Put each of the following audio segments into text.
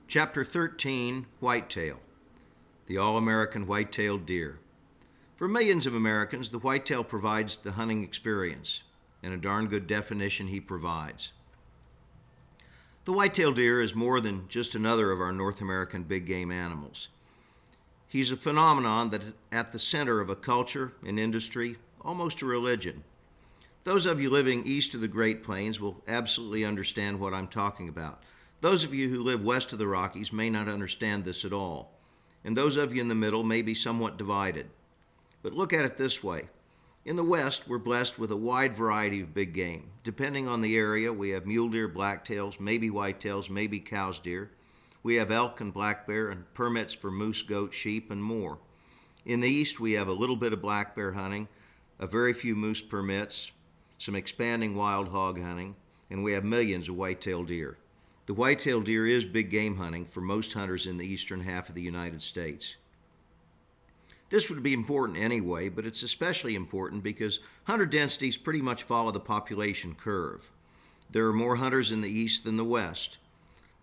Chapter 13, Whitetail, the all-American white-tailed deer. For millions of Americans, the whitetail provides the hunting experience, and a darn good definition he provides. The white-tailed deer is more than just another of our North American big game animals. He's a phenomenon that is at the center of a culture, an industry, almost a religion. Those of you living east of the Great Plains will absolutely understand what I'm talking about. Those of you who live west of the Rockies may not understand this at all, and those of you in the middle may be somewhat divided. But look at it this way. In the west, we're blessed with a wide variety of big game. Depending on the area, we have mule deer, blacktails, maybe whitetails, maybe cow's deer. We have elk and black bear and permits for moose, goat, sheep, and more. In the east, we have a little bit of black bear hunting, a very few moose permits, some expanding wild hog hunting, and we have millions of white-tailed deer. The white-tailed deer is big game hunting for most hunters in the eastern half of the United States. This would be important anyway, but it's especially important because hunter densities pretty much follow the population curve. There are more hunters in the east than the west.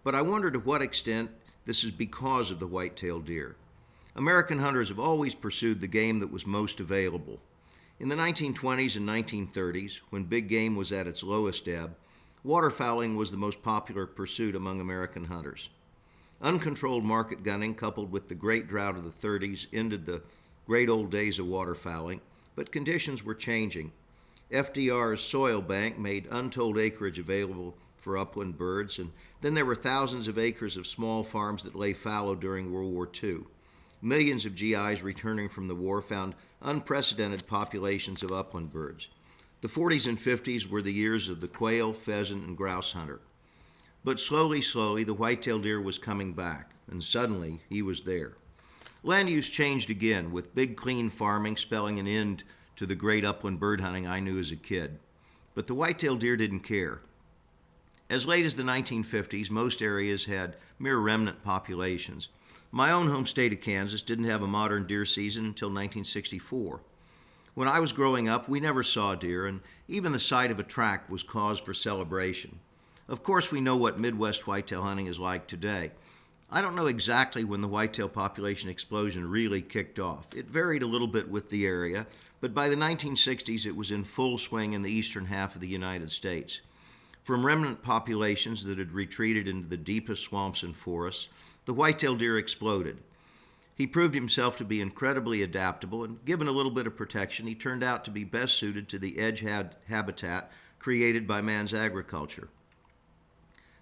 But I wonder to what extent this is because of the white-tailed deer. American hunters have always pursued the game that was most available. In the 1920s and 1930s, when big game was at its lowest ebb, waterfowling was the most popular pursuit among American hunters. Uncontrolled market gunning coupled with the great drought of the 30s ended the great old days of waterfowling, but conditions were changing. FDR's soil bank made untold acreage available for upland birds, and then there were thousands of acres of small farms that lay fallow during World War II. Millions of GIs returning from the war found unprecedented populations of upland birds. The 40s and 50s were the years of the quail, pheasant, and grouse hunter. But slowly, the white-tailed deer was coming back, and suddenly he was there. Land use changed again, with big, clean farming spelling an end to the great upland bird hunting I knew as a kid. But the white-tailed deer didn't care. As late as the 1950s, most areas had mere remnant populations. My own home state of Kansas didn't have a modern deer season until 1964. When I was growing up, we never saw deer, and even the sight of a track was cause for celebration. Of course, we know what Midwest whitetail hunting is like today. I don't know exactly when the whitetail population explosion really kicked off. It varied a little bit with the area, but by the 1960s it was in full swing in the eastern half of the United States. From remnant populations that had retreated into the deepest swamps and forests, the whitetail deer exploded. He proved himself to be incredibly adaptable, and given a little bit of protection, he turned out to be best suited to the edge habitat created by man's agriculture.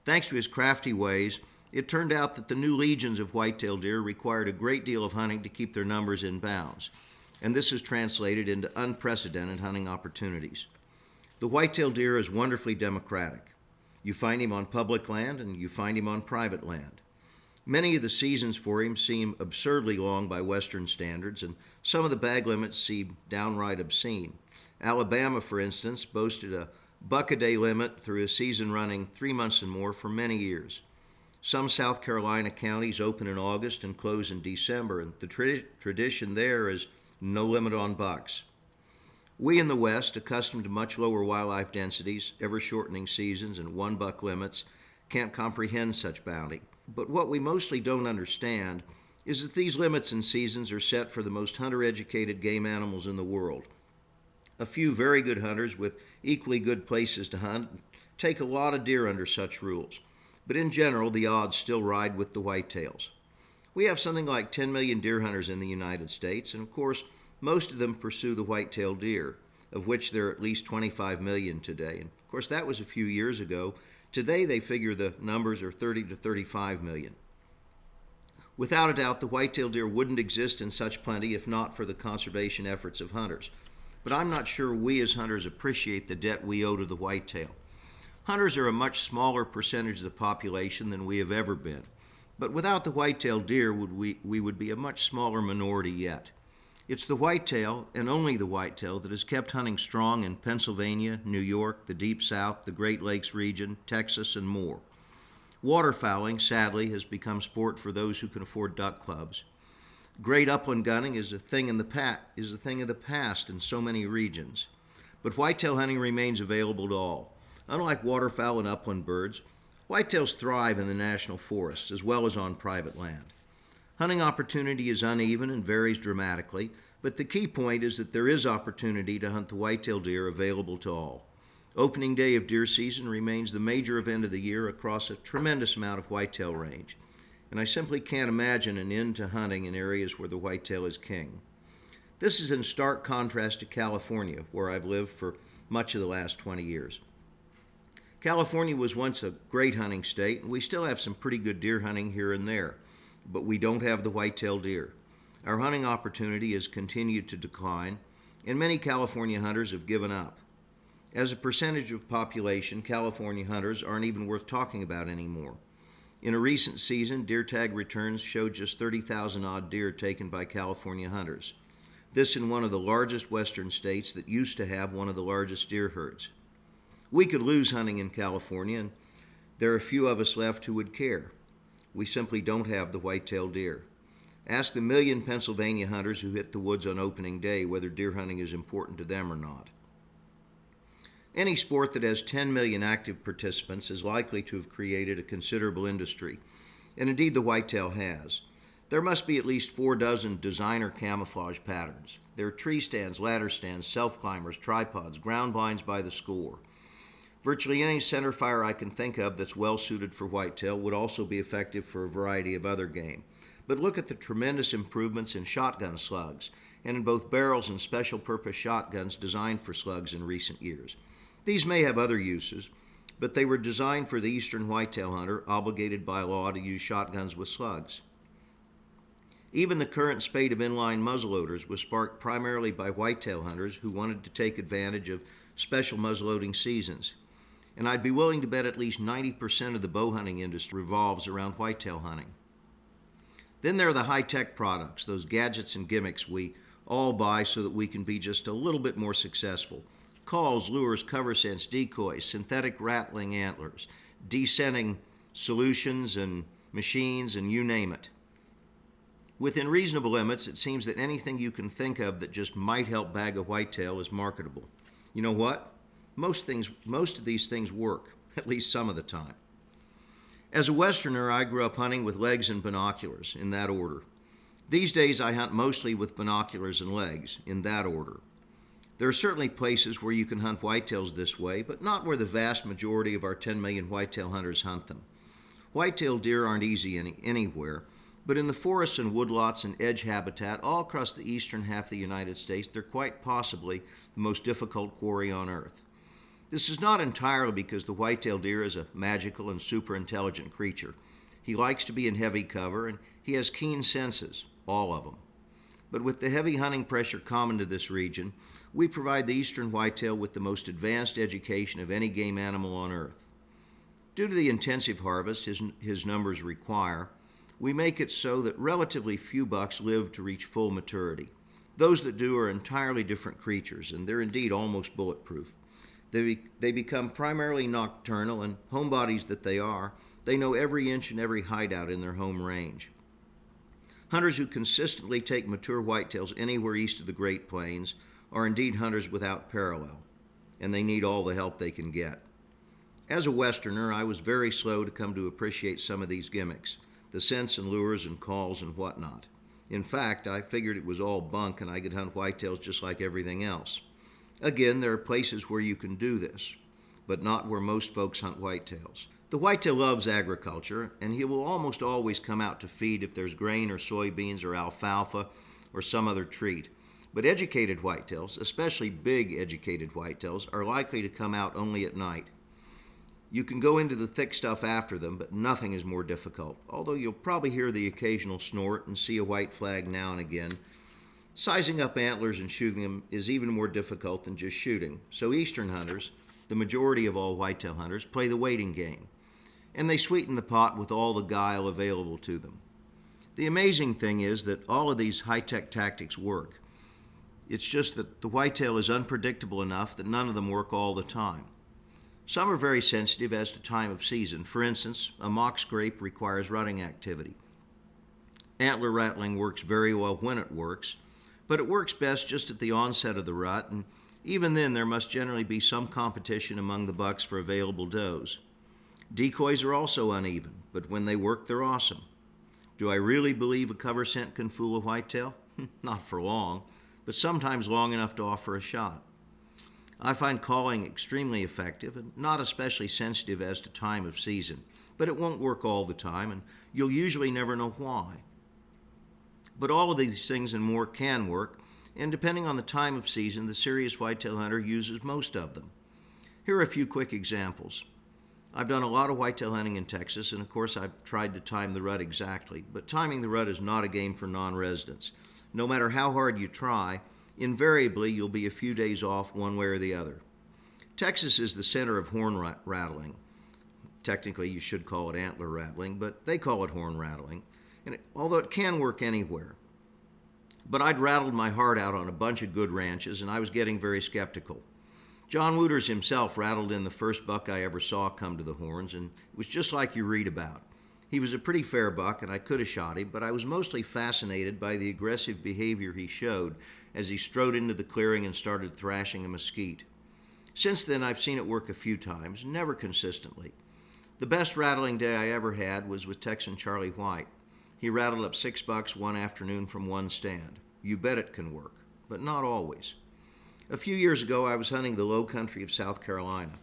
Thanks to his crafty ways, it turned out that the new legions of white-tailed deer required a great deal of hunting to keep their numbers in bounds, and this has translated into unprecedented hunting opportunities. The white-tailed deer is wonderfully democratic. You find him on public land and you find him on private land. Many of the seasons for him seem absurdly long by Western standards, and some of the bag limits seem downright obscene. Alabama, for instance, boasted a buck-a-day limit through a season running 3 months and more for many years. Some South Carolina counties open in August and close in December, and the tradition there is no limit on bucks. We in the West, accustomed to much lower wildlife densities, ever-shortening seasons, and one-buck limits, can't comprehend such bounty. But what we mostly don't understand is that these limits and seasons are set for the most hunter-educated game animals in the world. A few very good hunters with equally good places to hunt take a lot of deer under such rules, but in general the odds still ride with the whitetails. We have something like 10 million deer hunters in the United States, and of course most of them pursue the white-tailed deer, of which there are at least 25 million today. And of course that was a few years ago. Today they figure the numbers are 30 to 35 million. Without a doubt, the white-tailed deer wouldn't exist in such plenty if not for the conservation efforts of hunters. But I'm not sure we as hunters appreciate the debt we owe to the whitetail. Hunters are a much smaller percentage of the population than we have ever been. But without the white-tailed deer, we would be a much smaller minority yet. It's the whitetail, and only the whitetail, that has kept hunting strong in Pennsylvania, New York, the Deep South, the Great Lakes region, Texas, and more. Waterfowling, sadly, has become sport for those who can afford duck clubs. Great upland gunning is a thing of the past in so many regions. But whitetail hunting remains available to all. Unlike waterfowl and upland birds, Whitetails thrive in the national forests as well as on private land. Hunting opportunity is uneven and varies dramatically, but the key point is that there is opportunity to hunt the whitetail deer available to all. Opening day of deer season remains the major event of the year across a tremendous amount of whitetail range, and I simply can't imagine an end to hunting in areas where the whitetail is king. This is in stark contrast to California, where I've lived for much of the last 20 years. California was once a great hunting state, and we still have some pretty good deer hunting here and there, but we don't have the whitetail deer. Our hunting opportunity has continued to decline, and many California hunters have given up. As a percentage of population, California hunters aren't even worth talking about anymore. In a recent season, deer tag returns showed just 30,000 odd deer taken by California hunters. This in one of the largest western states that used to have one of the largest deer herds. We could lose hunting in California, and there are few of us left who would care. We simply don't have the white-tailed deer. Ask the million Pennsylvania hunters who hit the woods on opening day whether deer hunting is important to them or not. Any sport that has 10 million active participants is likely to have created a considerable industry, and indeed the whitetail has. There must be at least 4 dozen designer camouflage patterns. There are tree stands, ladder stands, self-climbers, tripods, ground blinds by the score. Virtually any center fire I can think of that's well suited for whitetail would also be effective for a variety of other game. But look at the tremendous improvements in shotgun slugs, and in both barrels and special purpose shotguns designed for slugs in recent years. These may have other uses, but they were designed for the eastern whitetail hunter obligated by law to use shotguns with slugs. Even the current spate of inline muzzleloaders was sparked primarily by whitetail hunters who wanted to take advantage of special muzzleloading seasons. And I'd be willing to bet at least 90% of the bow hunting industry revolves around whitetail hunting. Then there are the high-tech products, those gadgets and gimmicks we all buy so that we can be just a little bit more successful. Calls, lures, cover scents, decoys, synthetic rattling antlers, descenting solutions and machines, and you name it. Within reasonable limits, it seems that anything you can think of that just might help bag a whitetail is marketable. You know what? Most of these things work, at least some of the time. As a Westerner, I grew up hunting with legs and binoculars, in that order. These days, I hunt mostly with binoculars and legs, in that order. There are certainly places where you can hunt whitetails this way, but not where the vast majority of our 10 million whitetail hunters hunt them. Whitetail deer aren't easy anywhere, but in the forests and woodlots and edge habitat all across the eastern half of the United States, they're quite possibly the most difficult quarry on earth. This is not entirely because the whitetail deer is a magical and super intelligent creature. He likes to be in heavy cover, and he has keen senses, all of them. But with the heavy hunting pressure common to this region, we provide the eastern whitetail with the most advanced education of any game animal on earth. Due to the intensive harvest his numbers require, we make it so that relatively few bucks live to reach full maturity. Those that do are entirely different creatures, and they're indeed almost bulletproof. They become primarily nocturnal, and homebodies that they are, they know every inch and every hideout in their home range. Hunters who consistently take mature whitetails anywhere east of the Great Plains are indeed hunters without parallel, and they need all the help they can get. As a Westerner, I was very slow to come to appreciate some of these gimmicks, the scents and lures and calls and whatnot. In fact, I figured it was all bunk and I could hunt whitetails just like everything else. Again, there are places where you can do this, but not where most folks hunt whitetails. The whitetail loves agriculture, and he will almost always come out to feed if there's grain or soybeans or alfalfa or some other treat. But educated whitetails, especially big educated whitetails, are likely to come out only at night. You can go into the thick stuff after them, but nothing is more difficult, although you'll probably hear the occasional snort and see a white flag now and again. Sizing up antlers and shooting them is even more difficult than just shooting. So eastern hunters, the majority of all whitetail hunters, play the waiting game, and they sweeten the pot with all the guile available to them. The amazing thing is that all of these high-tech tactics work. It's just that the whitetail is unpredictable enough that none of them work all the time. Some are very sensitive as to time of season. For instance, a mock scrape requires rutting activity. Antler rattling works very well when it works, but it works best just at the onset of the rut, and even then there must generally be some competition among the bucks for available does. Decoys are also uneven, but when they work, they're awesome. Do I really believe a cover scent can fool a whitetail? Not for long, but sometimes long enough to offer a shot. I find calling extremely effective and not especially sensitive as to time of season, but it won't work all the time, and you'll usually never know why. But all of these things and more can work, and depending on the time of season, the serious whitetail hunter uses most of them. Here are a few quick examples. I've done a lot of whitetail hunting in Texas, and of course I've tried to time the rut exactly, but timing the rut is not a game for non-residents. No matter how hard you try, invariably you'll be a few days off one way or the other. Texas is the center of horn rattling. Technically you should call it antler rattling, but they call it horn rattling, although it can work anywhere. But I'd rattled my heart out on a bunch of good ranches, and I was getting very skeptical. John Wooters himself rattled in the first buck I ever saw come to the horns, and it was just like you read about. He was a pretty fair buck, and I could have shot him, but I was mostly fascinated by the aggressive behavior he showed as he strode into the clearing and started thrashing a mesquite. Since then, I've seen it work a few times, never consistently. The best rattling day I ever had was with Texan Charlie White. He rattled up 6 bucks one afternoon from one stand. You bet it can work, but not always. A few years ago, I was hunting the low country of South Carolina.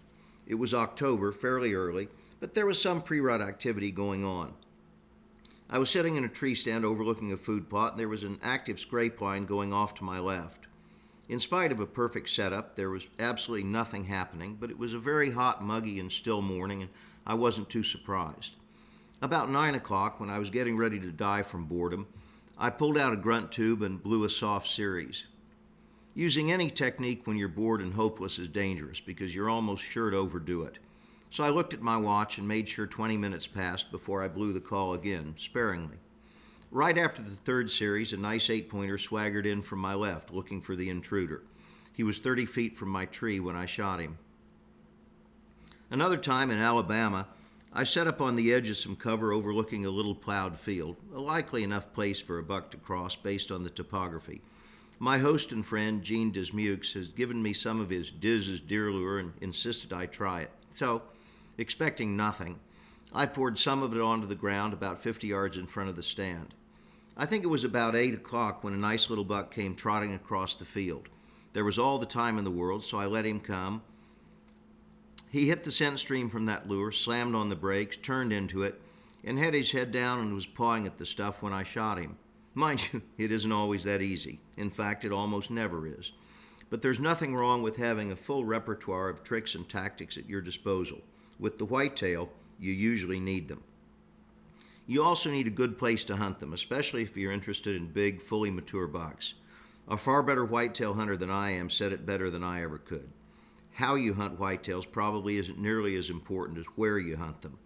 It was October, fairly early, but there was some pre-rut activity going on. I was sitting in a tree stand overlooking a food plot, and there was an active scrape line going off to my left. In spite of a perfect setup, there was absolutely nothing happening, but it was a very hot, muggy, and still morning, and I wasn't too surprised. About 9 o'clock, when I was getting ready to die from boredom, I pulled out a grunt tube and blew a soft series. Using any technique when you're bored and hopeless is dangerous because you're almost sure to overdo it. So I looked at my watch and made sure 20 minutes passed before I blew the call again, sparingly. Right after the third series, a nice 8-pointer swaggered in from my left, looking for the intruder. He was 30 feet from my tree when I shot him. Another time in Alabama, I set up on the edge of some cover overlooking a little plowed field, a likely enough place for a buck to cross based on the topography. My host and friend, Gene Dismukes, has given me some of his Diz's deer lure and insisted I try it. So, expecting nothing, I poured some of it onto the ground about 50 yards in front of the stand. I think it was about 8 o'clock when a nice little buck came trotting across the field. There was all the time in the world, so I let him come. He hit the scent stream from that lure, slammed on the brakes, turned into it, and had his head down and was pawing at the stuff when I shot him. Mind you, it isn't always that easy. In fact, it almost never is. But there's nothing wrong with having a full repertoire of tricks and tactics at your disposal. With the whitetail, you usually need them. You also need a good place to hunt them, especially if you're interested in big, fully mature bucks. A far better whitetail hunter than I am said it better than I ever could. How you hunt whitetails probably isn't nearly as important as where you hunt them.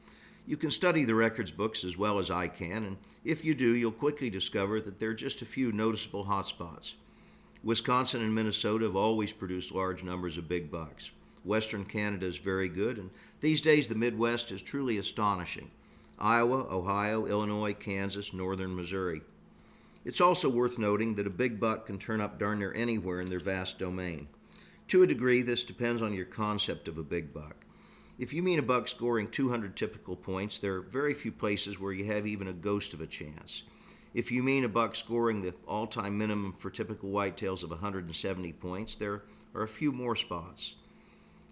You can study the records books as well as I can, and if you do, you'll quickly discover that there are just a few noticeable hotspots. Wisconsin and Minnesota have always produced large numbers of big bucks. Western Canada is very good, and these days the Midwest is truly astonishing. Iowa, Ohio, Illinois, Kansas, northern Missouri. It's also worth noting that a big buck can turn up darn near anywhere in their vast domain. To a degree, this depends on your concept of a big buck. If you mean a buck scoring 200 typical points, there are very few places where you have even a ghost of a chance. If you mean a buck scoring the all-time minimum for typical whitetails of 170 points, there are a few more spots.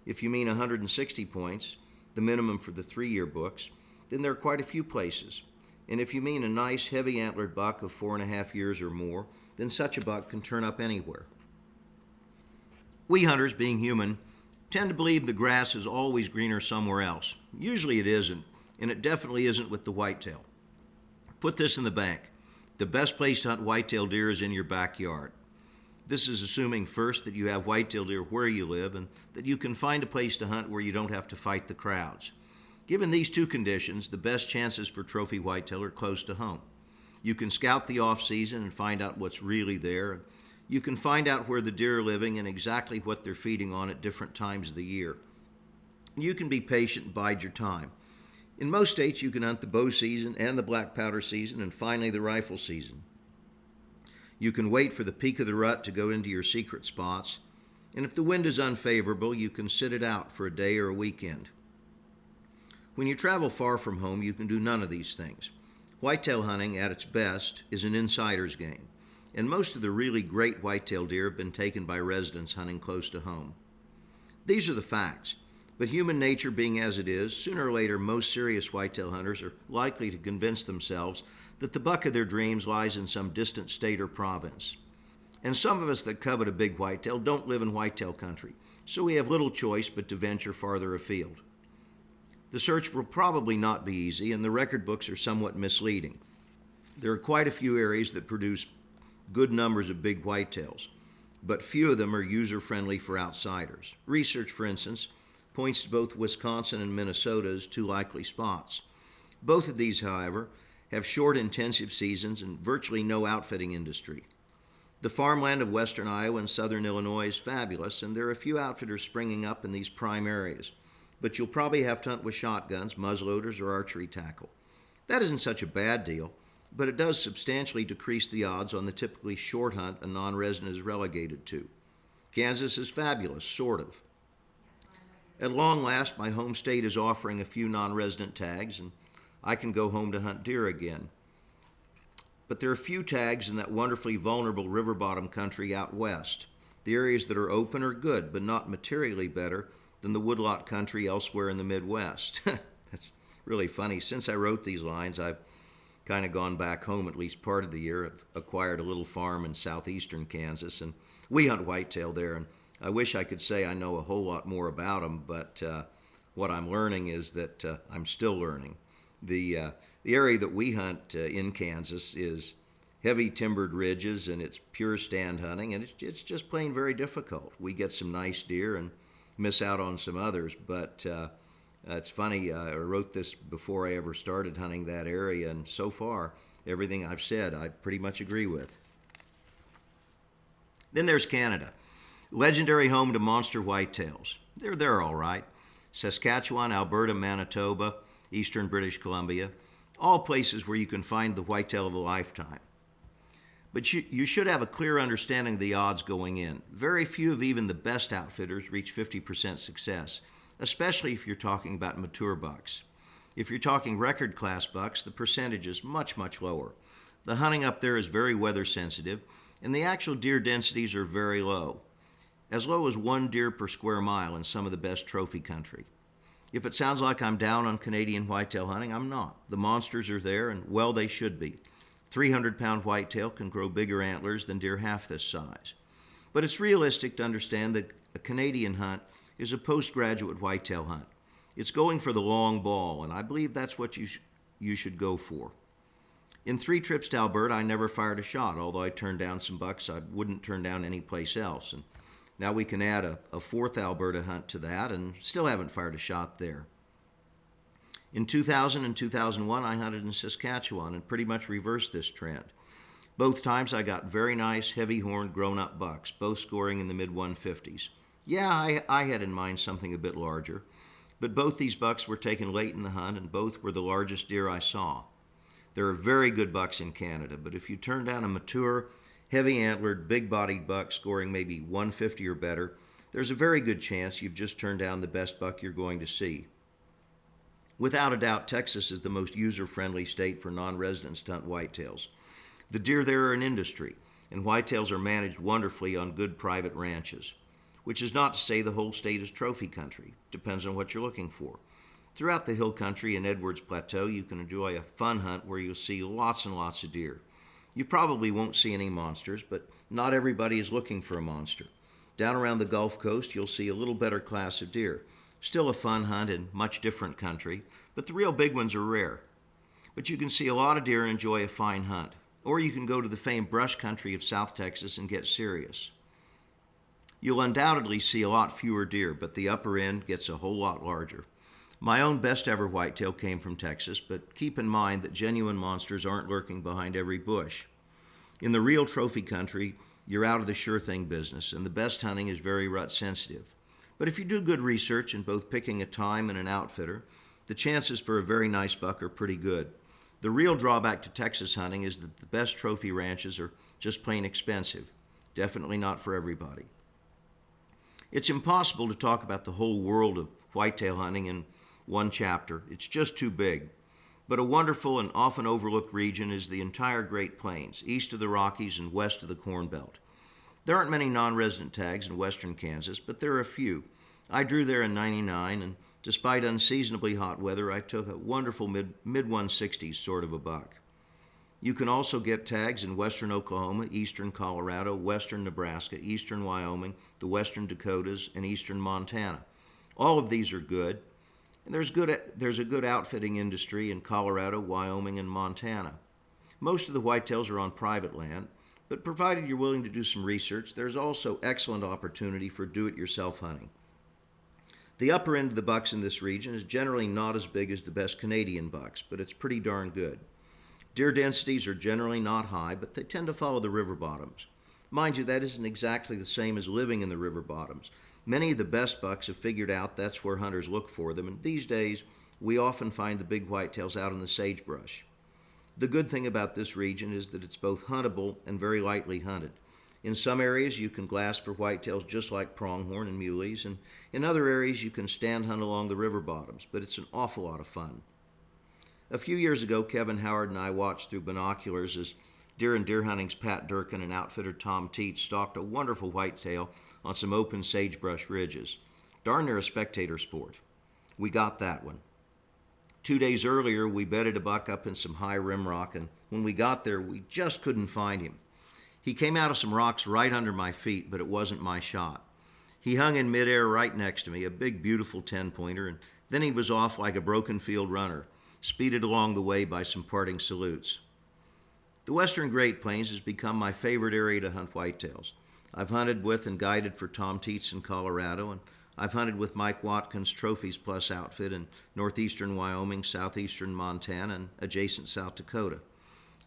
If you mean 160 points, the minimum for the 3-year books, then there are quite a few places. And if you mean a nice, heavy antlered buck of 4.5 years or more, then such a buck can turn up anywhere. We hunters, being human, tend to believe the grass is always greener somewhere else. Usually it isn't, and it definitely isn't with the whitetail. Put this in the bank. The best place to hunt whitetail deer is in your backyard. This is assuming first that you have whitetail deer where you live and that you can find a place to hunt where you don't have to fight the crowds. Given these two conditions, the best chances for trophy whitetail are close to home. You can scout the off-season and find out what's really there. You can find out where the deer are living and exactly what they're feeding on at different times of the year. You can be patient and bide your time. In most states, you can hunt the bow season and the black powder season and finally the rifle season. You can wait for the peak of the rut to go into your secret spots, and if the wind is unfavorable, you can sit it out for a day or a weekend. When you travel far from home, you can do none of these things. Whitetail hunting, at its best, is an insider's game, and most of the really great whitetail deer have been taken by residents hunting close to home. These are the facts, but human nature being as it is, sooner or later most serious whitetail hunters are likely to convince themselves that the buck of their dreams lies in some distant state or province. And some of us that covet a big whitetail don't live in whitetail country, so we have little choice but to venture farther afield. The search will probably not be easy, and the record books are somewhat misleading. There are quite a few areas that produce good numbers of big whitetails, but few of them are user-friendly for outsiders. Research, for instance, points to both Wisconsin and Minnesota as two likely spots. Both of these, however, have short intensive seasons and virtually no outfitting industry. The farmland of western Iowa and southern Illinois is fabulous, and there are a few outfitters springing up in these prime areas, but you'll probably have to hunt with shotguns, muzzleloaders, or archery tackle. That isn't such a bad deal, but it does substantially decrease the odds on the typically short hunt a non-resident is relegated to. Kansas is fabulous, sort of. At long last, my home state is offering a few non-resident tags, and I can go home to hunt deer again. But there are few tags in that wonderfully vulnerable river bottom country out west. The areas that are open are good, but not materially better than the woodlot country elsewhere in the Midwest. That's really funny. Since I wrote these lines, I've kind of gone back home at least part of the year. I've acquired a little farm in southeastern Kansas, and we hunt whitetail there. And I wish I could say I know a whole lot more about them, but what I'm learning is that I'm still learning. The area that we hunt in Kansas is heavy timbered ridges, and it's pure stand hunting, and it's just plain very difficult. We get some nice deer and miss out on some others, but it's funny, I wrote this before I ever started hunting that area, and so far, everything I've said I pretty much agree with. Then there's Canada, legendary home to monster whitetails. They're all right. Saskatchewan, Alberta, Manitoba, eastern British Columbia, all places where you can find the whitetail of a lifetime. But you should have a clear understanding of the odds going in. Very few of even the best outfitters reach 50% success, especially if you're talking about mature bucks. If you're talking record class bucks, the percentage is much, much lower. The hunting up there is very weather sensitive, and the actual deer densities are very low as 1 deer per square mile in some of the best trophy country. If it sounds like I'm down on Canadian whitetail hunting, I'm not. The monsters are there, and well, they should be. 300-pound whitetail can grow bigger antlers than deer half this size. But it's realistic to understand that a Canadian hunt is a postgraduate whitetail hunt. It's going for the long ball, and I believe that's what you should go for. In 3 trips to Alberta, I never fired a shot, although I turned down some bucks I wouldn't turn down any place else. And now we can add a 4th Alberta hunt to that, and still haven't fired a shot there. In 2000 and 2001, I hunted in Saskatchewan and pretty much reversed this trend. Both times I got very nice, heavy-horned, grown-up bucks, both scoring in the mid-150s. Yeah, I had in mind something a bit larger, but both these bucks were taken late in the hunt, and both were the largest deer I saw. There are very good bucks in Canada, but if you turn down a mature, heavy-antlered, big-bodied buck scoring maybe 150 or better, there's a very good chance you've just turned down the best buck you're going to see. Without a doubt, Texas is the most user-friendly state for non-residents to hunt whitetails. The deer there are an industry, and whitetails are managed wonderfully on good private ranches, which is not to say the whole state is trophy country. Depends on what you're looking for. Throughout the hill country and Edwards Plateau, you can enjoy a fun hunt where you'll see lots and lots of deer. You probably won't see any monsters, but not everybody is looking for a monster. Down around the Gulf Coast, you'll see a little better class of deer. Still a fun hunt in much different country, but the real big ones are rare. But you can see a lot of deer and enjoy a fine hunt. Or you can go to the famed brush country of South Texas and get serious. You'll undoubtedly see a lot fewer deer, but the upper end gets a whole lot larger. My own best ever whitetail came from Texas, but keep in mind that genuine monsters aren't lurking behind every bush. In the real trophy country, you're out of the sure thing business, and the best hunting is very rut sensitive. But if you do good research in both picking a time and an outfitter, the chances for a very nice buck are pretty good. The real drawback to Texas hunting is that the best trophy ranches are just plain expensive. Definitely not for everybody. It's impossible to talk about the whole world of whitetail hunting in one chapter. It's just too big. But a wonderful and often overlooked region is the entire Great Plains, east of the Rockies and west of the Corn Belt. There aren't many non-resident tags in western Kansas, but there are a few. I drew there in '99, and despite unseasonably hot weather, I took a wonderful mid-160s sort of a buck. You can also get tags in western Oklahoma, eastern Colorado, western Nebraska, eastern Wyoming, the western Dakotas, and eastern Montana. All of these are good, and there's a good outfitting industry in Colorado, Wyoming, and Montana. Most of the whitetails are on private land, but provided you're willing to do some research, there's also excellent opportunity for do-it-yourself hunting. The upper end of the bucks in this region is generally not as big as the best Canadian bucks, but it's pretty darn good. Deer densities are generally not high, but they tend to follow the river bottoms. Mind you, that isn't exactly the same as living in the river bottoms. Many of the best bucks have figured out that's where hunters look for them, and these days we often find the big whitetails out in the sagebrush. The good thing about this region is that it's both huntable and very lightly hunted. In some areas you can glass for whitetails just like pronghorn and muleys, and in other areas you can stand hunt along the river bottoms, but it's an awful lot of fun. A few years ago, Kevin Howard and I watched through binoculars as Deer and Deer Hunting's Pat Durkin and outfitter Tom Teets stalked a wonderful whitetail on some open sagebrush ridges. Darn near a spectator sport. We got that one. 2 days earlier, we bedded a buck up in some high rim rock, and when we got there, we just couldn't find him. He came out of some rocks right under my feet, but it wasn't my shot. He hung in midair right next to me, a big, beautiful 10-pointer, and then he was off like a broken field runner, speeded along the way by some parting salutes. The western Great Plains has become my favorite area to hunt whitetails. I've hunted with and guided for Tom Teets in Colorado, and I've hunted with Mike Watkins' Trophies Plus outfit in northeastern Wyoming, southeastern Montana, and adjacent South Dakota.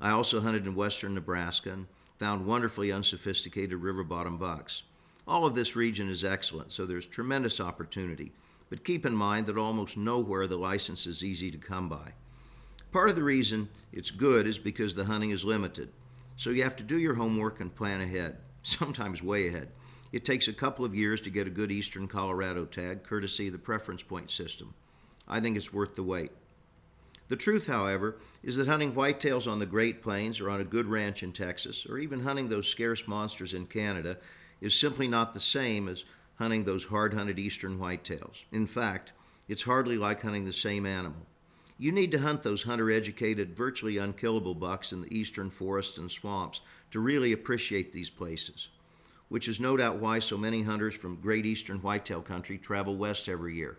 I also hunted in western Nebraska and found wonderfully unsophisticated river bottom bucks. All of this region is excellent, so there's tremendous opportunity, but keep in mind that almost nowhere the license is easy to come by. Part of the reason it's good is because the hunting is limited, so you have to do your homework and plan ahead, sometimes way ahead. It takes a couple of years to get a good eastern Colorado tag, courtesy of the preference point system. I think it's worth the wait. The truth, however, is that hunting whitetails on the Great Plains or on a good ranch in Texas, or even hunting those scarce monsters in Canada, is simply not the same as hunting those hard-hunted eastern whitetails. In fact, it's hardly like hunting the same animal. You need to hunt those hunter-educated, virtually unkillable bucks in the eastern forests and swamps to really appreciate these places, which is no doubt why so many hunters from great eastern whitetail country travel west every year.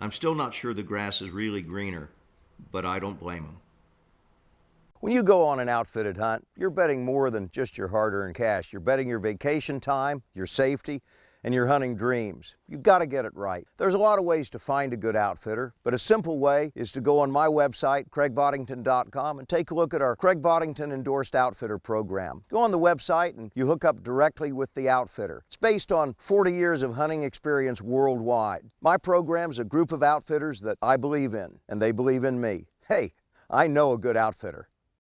I'm still not sure the grass is really greener, but I don't blame them. When you go on an outfitted hunt, you're betting more than just your hard-earned cash. You're betting your vacation time, your safety, and your hunting dreams. You've got to get it right. There's a lot of ways to find a good outfitter, but a simple way is to go on my website, CraigBoddington.com, and take a look at our Craig Boddington Endorsed Outfitter program. Go on the website and you hook up directly with the outfitter. It's based on 40 years of hunting experience worldwide. My program's a group of outfitters that I believe in, and they believe in me. Hey, I know a good outfitter.